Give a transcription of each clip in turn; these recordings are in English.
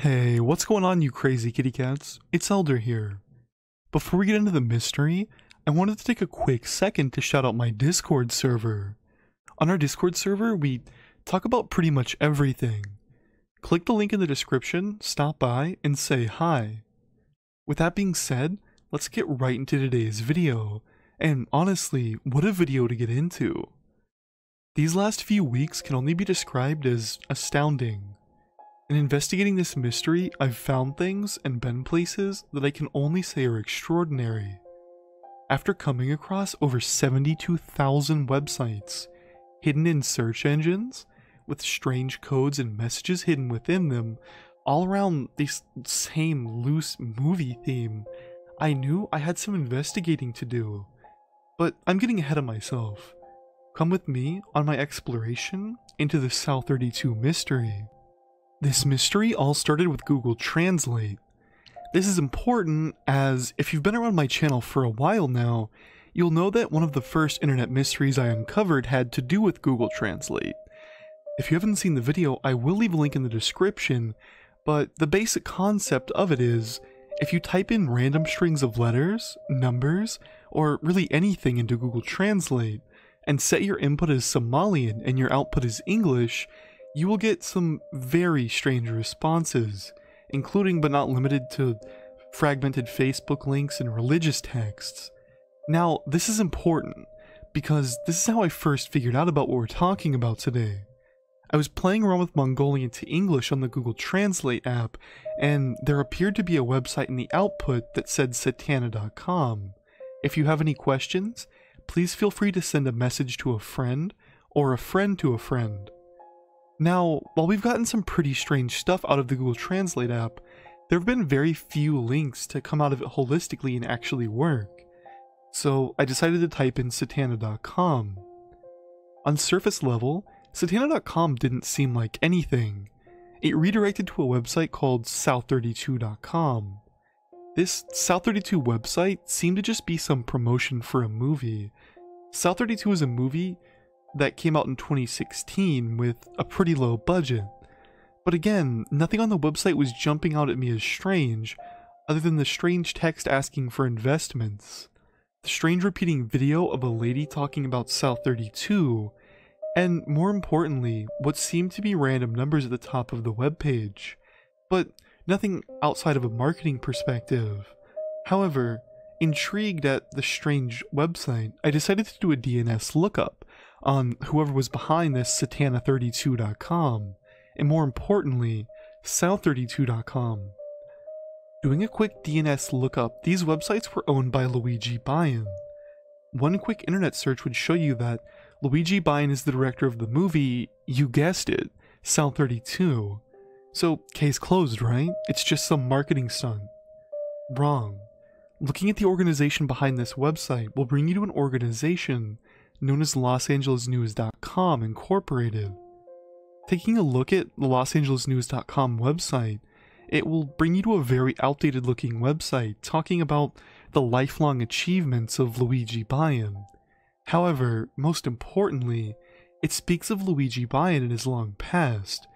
Hey, what's going on, you crazy kitty cats? It's Elder here. Before we get into the mystery, I wanted to take a quick second to shout out my Discord server. On our Discord server, we talk about pretty much everything. Click the link in the description, stop by, and say hi. With that being said, let's get right into today's video. And honestly, what a video to get into. These last few weeks can only be described as astounding. In investigating this mystery, I've found things and been places that I can only say are extraordinary. After coming across over 72,000 websites, hidden in search engines, with strange codes and messages hidden within them, all around this same loose movie theme, I knew I had some investigating to do. But I'm getting ahead of myself. Come with me on my exploration into the South32 mystery. This mystery all started with Google Translate. This is important as, if you've been around my channel for a while now, you'll know that one of the first internet mysteries I uncovered had to do with Google Translate. If you haven't seen the video, I will leave a link in the description, but the basic concept of it is, if you type in random strings of letters, numbers, or really anything into Google Translate, and set your input as Somalian and your output as English, you will get some very strange responses, including but not limited to fragmented Facebook links and religious texts. Now, this is important, because this is how I first figured out about what we're talking about today. I was playing around with Mongolian to English on the Google Translate app, and there appeared to be a website in the output that said satana.com. If you have any questions, please feel free to send a message to a friend, or a friend to a friend. Now, while we've gotten some pretty strange stuff out of the Google Translate app, there have been very few links to come out of it holistically and actually work. So I decided to type in satana.com. On surface level, satana.com didn't seem like anything. It redirected to a website called South32.com. This South32 website seemed to just be some promotion for a movie. South32 is a movie that came out in 2016 with a pretty low budget. But again, nothing on the website was jumping out at me as strange, other than the strange text asking for investments, the strange repeating video of a lady talking about South32, and more importantly, what seemed to be random numbers at the top of the webpage, but nothing outside of a marketing perspective. However, intrigued at the strange website, I decided to do a DNS lookup on whoever was behind this satana32.com, and more importantly, South32.com. Doing a quick DNS lookup, these websites were owned by Luigi Bayan. One quick internet search would show you that Luigi Bayan is the director of the movie, you guessed it, South32. So, case closed, right? It's just some marketing stunt. Wrong. Looking at the organization behind this website will bring you to an organization known as LosAngelesNews.com Incorporated. Taking a look at the LosAngelesNews.com website, it will bring you to a very outdated looking website talking about the lifelong achievements of Luigi Bayan. However, most importantly, it speaks of Luigi Bayan in his long past,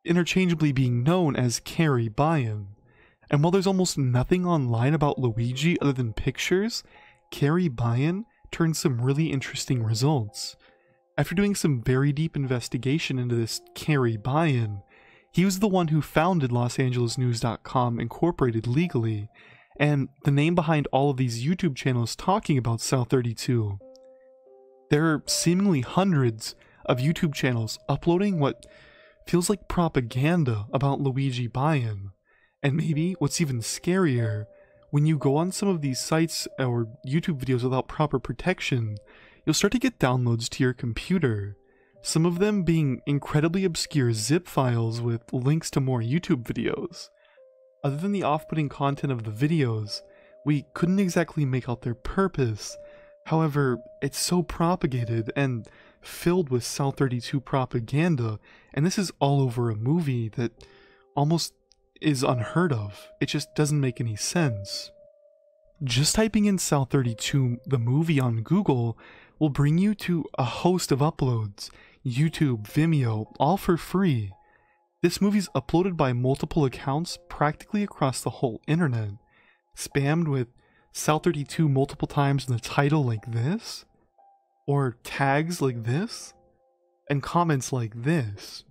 interchangeably being known as Carrie Bayan. And while there's almost nothing online about Luigi other than pictures, Carrie Bayan turned some really interesting results. After doing some very deep investigation into this Carrie Bayan, he was the one who founded LosAngelesNews.com Incorporated legally, and the name behind all of these YouTube channels talking about South32. There are seemingly hundreds of YouTube channels uploading what feels like propaganda about Luigi Bayan. And maybe what's even scarier, when you go on some of these sites or YouTube videos without proper protection, you'll start to get downloads to your computer, some of them being incredibly obscure zip files with links to more YouTube videos. Other than the off-putting content of the videos, we couldn't exactly make out their purpose. However, it's so propagated and filled with South32 propaganda, and this is all over a movie that almost is unheard of. It just doesn't make any sense. Just typing in South32 the movie on Google will bring you to a host of uploads, YouTube, Vimeo, all for free. This movie's uploaded by multiple accounts practically across the whole internet, spammed with South32 multiple times in the title like this, or tags like this, and comments like this.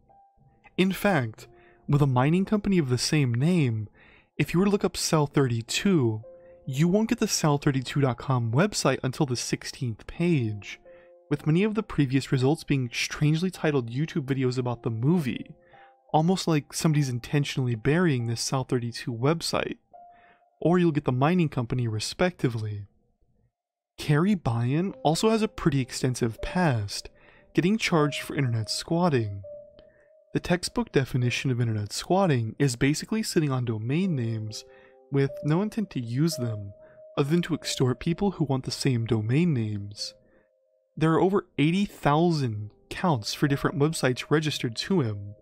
In fact, with a mining company of the same name, if you were to look up South32, you won't get the South32.com website until the 16th page, with many of the previous results being strangely titled YouTube videos about the movie, almost like somebody's intentionally burying this South32 website, or you'll get the mining company respectively. Carrie Byan also has a pretty extensive past, getting charged for internet squatting. The textbook definition of internet squatting is basically sitting on domain names with no intent to use them, other than to extort people who want the same domain names. There are over 80,000 counts for different websites registered to him.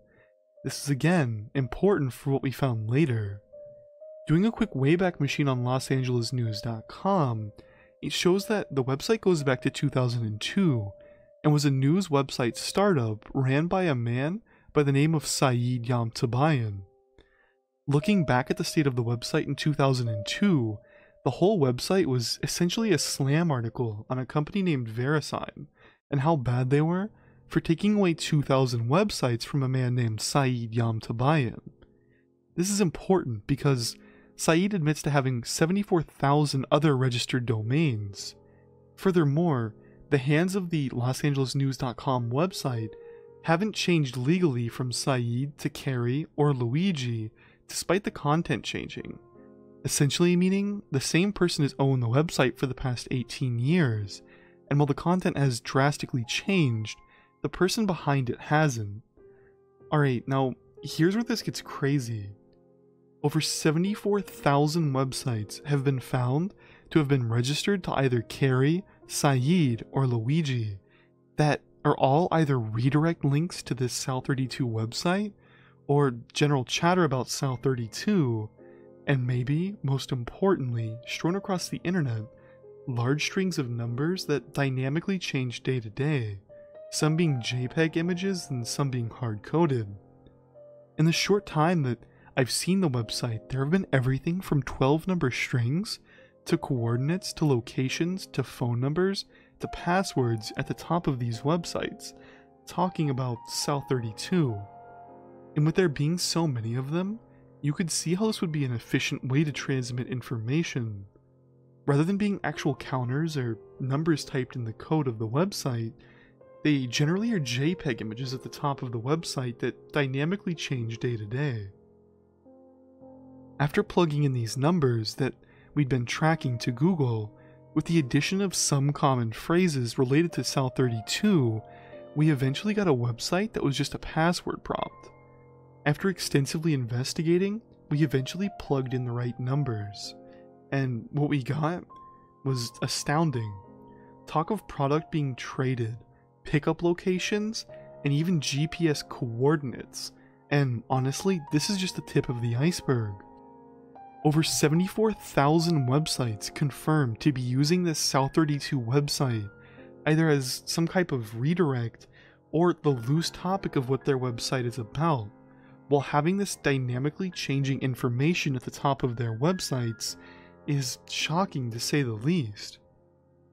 This is again important for what we found later. Doing a quick Wayback Machine on LosAngelesNews.com, it shows that the website goes back to 2002 and was a news website startup ran by a man by the name of Saeed Yamtabayan. Looking back at the state of the website in 2002, the whole website was essentially a slam article on a company named VeriSign and how bad they were for taking away 2,000 websites from a man named Saeed Yamtabayan. This is important because Saeed admits to having 74,000 other registered domains. Furthermore, the hands of the LosAngelesNews.com website haven't changed legally from Saeed to Carrie or Luigi, despite the content changing. Essentially meaning the same person has owned the website for the past 18 years, and while the content has drastically changed, the person behind it hasn't. Alright, now here's where this gets crazy. Over 74,000 websites have been found to have been registered to either Carrie, Saeed, or Luigi that are all either redirect links to this South32 website or general chatter about South32, and maybe, most importantly, strewn across the internet, large strings of numbers that dynamically change day to day, some being JPEG images and some being hard-coded. In the short time that I've seen the website, there have been everything from 12 number strings to coordinates to locations to phone numbers to passwords at the top of these websites, talking about South32. And with there being so many of them, you could see how this would be an efficient way to transmit information. Rather than being actual counters or numbers typed in the code of the website, they generally are JPEG images at the top of the website that dynamically change day to day. After plugging in these numbers that we'd been tracking to Google, with the addition of some common phrases related to South32, we eventually got a website that was just a password prompt. After extensively investigating, we eventually plugged in the right numbers, and what we got was astounding. Talk of product being traded, pickup locations, and even GPS coordinates, and honestly, this is just the tip of the iceberg. Over 74,000 websites confirmed to be using this South32 website, either as some type of redirect or the loose topic of what their website is about, while having this dynamically changing information at the top of their websites is shocking to say the least.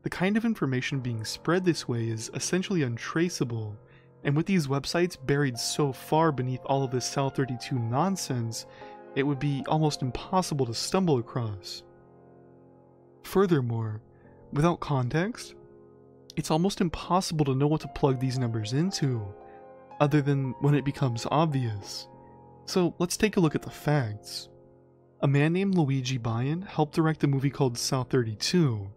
The kind of information being spread this way is essentially untraceable, and with these websites buried so far beneath all of this South32 nonsense, it would be almost impossible to stumble across. Furthermore, without context, it's almost impossible to know what to plug these numbers into, other than when it becomes obvious. So let's take a look at the facts. A man named Luigi Byan helped direct a movie called South32.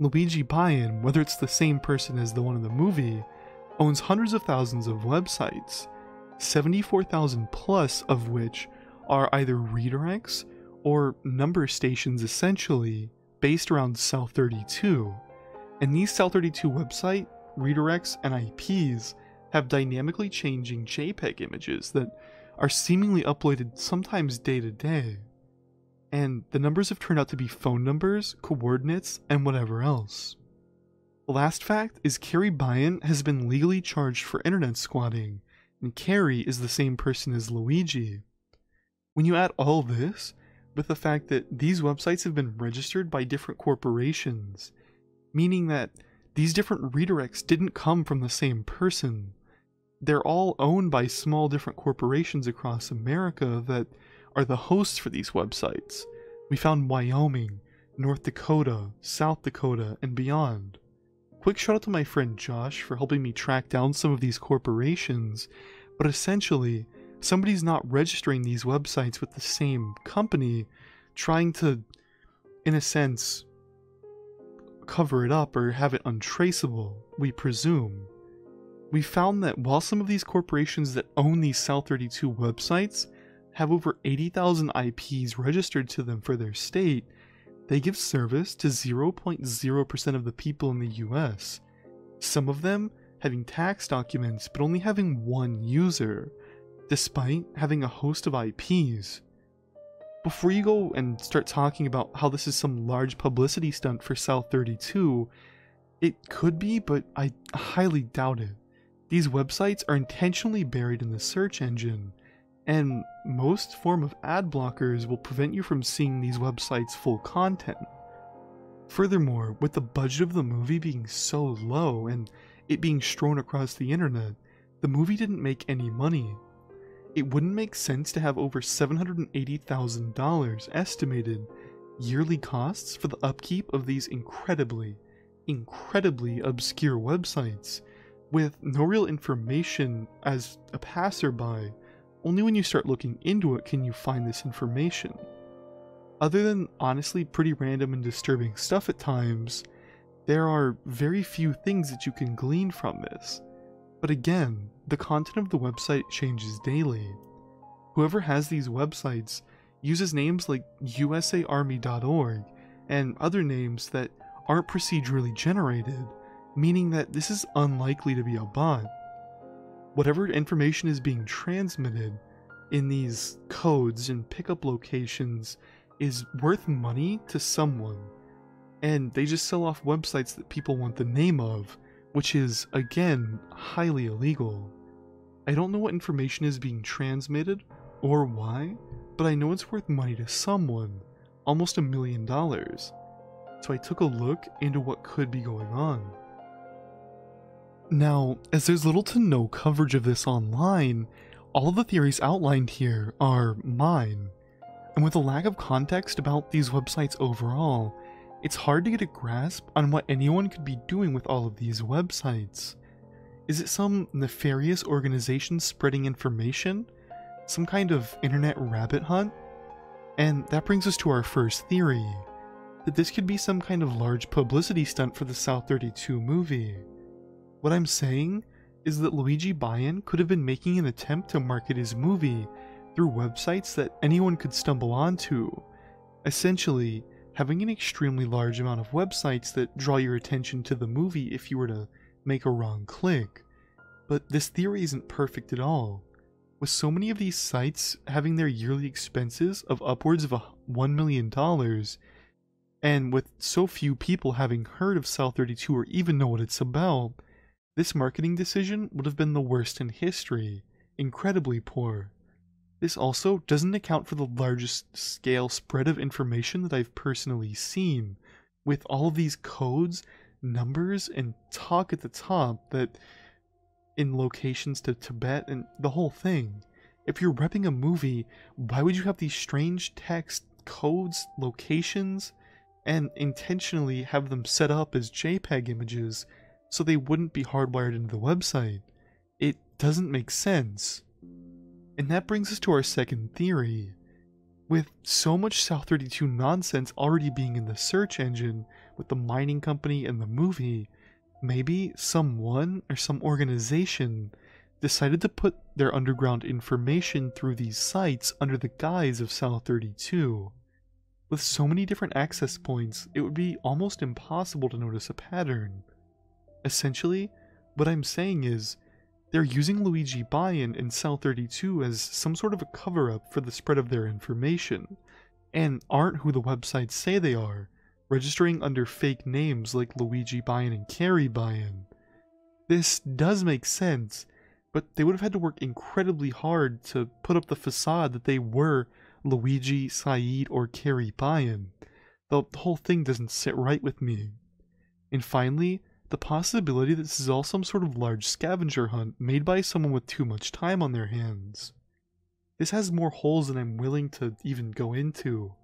Luigi Byan, whether it's the same person as the one in the movie, owns hundreds of thousands of websites, 74,000 plus of which are either redirects or number stations essentially based around South32. And these South32 website redirects and IPs have dynamically changing JPEG images that are seemingly uploaded sometimes day to day. And the numbers have turned out to be phone numbers, coordinates, and whatever else. The last fact is Carrie Byan has been legally charged for internet squatting, and Carrie is the same person as Luigi. When you add all this, with the fact that these websites have been registered by different corporations, meaning that these different redirects didn't come from the same person. They're all owned by small different corporations across America that are the hosts for these websites. We found Wyoming, North Dakota, South Dakota, and beyond. Quick shout out to my friend Josh for helping me track down some of these corporations, but essentially, somebody's not registering these websites with the same company, trying to, in a sense, cover it up or have it untraceable, we presume. We found that while some of these corporations that own these South32 websites have over 80,000 IPs registered to them for their state, they give service to 0.0% of the people in the US. Some of them having tax documents but only having one user, despite having a host of IPs. Before you go and start talking about how this is some large publicity stunt for South32, it could be, but I highly doubt it. These websites are intentionally buried in the search engine, and most form of ad blockers will prevent you from seeing these websites' full content. Furthermore, with the budget of the movie being so low and it being strewn across the internet, the movie didn't make any money. It wouldn't make sense to have over $780,000 estimated yearly costs for the upkeep of these incredibly obscure websites, with no real information as a passerby. Only when you start looking into it can you find this information. Other than honestly pretty random and disturbing stuff at times, there are very few things that you can glean from this. But again, the content of the website changes daily. Whoever has these websites uses names like usaarmy.org and other names that aren't procedurally generated, meaning that this is unlikely to be a bot. Whatever information is being transmitted in these codes and pickup locations is worth money to someone, and they just sell off websites that people want the name of, which is, again, highly illegal. I don't know what information is being transmitted or why, but I know it's worth money to someone, almost $1 million. So I took a look into what could be going on. Now, as there's little to no coverage of this online, all of the theories outlined here are mine. And with a lack of context about these websites overall, it's hard to get a grasp on what anyone could be doing with all of these websites. Is it some nefarious organization spreading information? Some kind of internet rabbit hunt? And that brings us to our first theory, that this could be some kind of large publicity stunt for the South32 movie. What I'm saying is that Luigi Buy-In could have been making an attempt to market his movie through websites that anyone could stumble onto, essentially having an extremely large amount of websites that draw your attention to the movie if you were to make a wrong click. But this theory isn't perfect at all. With so many of these sites having their yearly expenses of upwards of $1 million, and with so few people having heard of South32 or even know what it's about, this marketing decision would have been the worst in history, incredibly poor. This also doesn't account for the largest scale spread of information that I've personally seen, with all of these codes, numbers, and talk at the top that in locations to Tibet and the whole thing. If you're repping a movie, why would you have these strange text, codes, locations, and intentionally have them set up as JPEG images so they wouldn't be hardwired into the website? It doesn't make sense. And that brings us to our second theory. With so much South32 nonsense already being in the search engine with the mining company and the movie, maybe someone or some organization decided to put their underground information through these sites under the guise of South32. With so many different access points, it would be almost impossible to notice a pattern. Essentially, what I'm saying is, they're using Luigi Buy-In and South32 as some sort of a cover-up for the spread of their information, and aren't who the websites say they are, registering under fake names like Luigi Buy-In and Carrie Buy-In. This does make sense, but they would have had to work incredibly hard to put up the facade that they were Luigi, Saeed, or Carrie Bayan. The whole thing doesn't sit right with me. And finally, the possibility that this is all some sort of large scavenger hunt made by someone with too much time on their hands. This has more holes than I'm willing to even go into,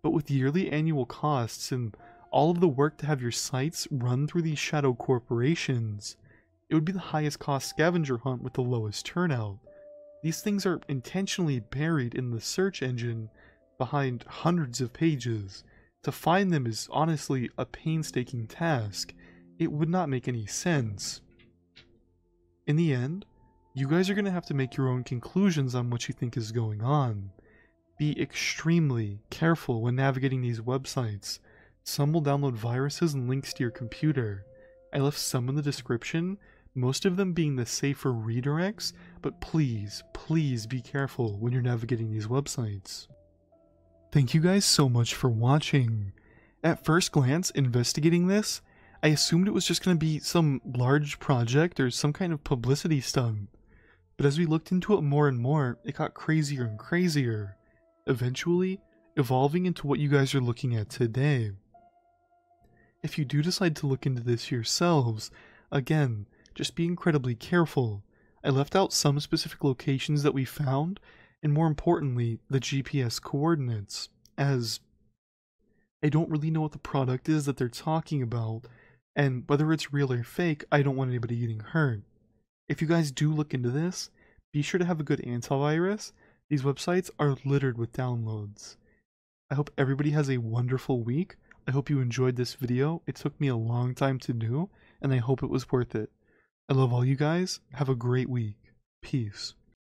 but with yearly annual costs and all of the work to have your sites run through these shadow corporations, it would be the highest cost scavenger hunt with the lowest turnout. These things are intentionally buried in the search engine behind hundreds of pages. To find them is honestly a painstaking task. It would not make any sense. In the end, you guys are going to have to make your own conclusions on what you think is going on. Be extremely careful when navigating these websites. Some will download viruses and links to your computer. I left some in the description, most of them being the safer redirects, but please be careful when you're navigating these websites. Thank you guys so much for watching. At first glance, investigating this, I assumed it was just going to be some large project or some kind of publicity stunt. But as we looked into it more and more, it got crazier and crazier, eventually evolving into what you guys are looking at today. If you do decide to look into this yourselves, again, just be incredibly careful. I left out some specific locations that we found, and more importantly, the GPS coordinates, as I don't really know what the product is that they're talking about, and whether it's real or fake, I don't want anybody getting hurt. If you guys do look into this, be sure to have a good antivirus. These websites are littered with downloads. I hope everybody has a wonderful week. I hope you enjoyed this video. It took me a long time to do, and I hope it was worth it. I love all you guys. Have a great week. Peace.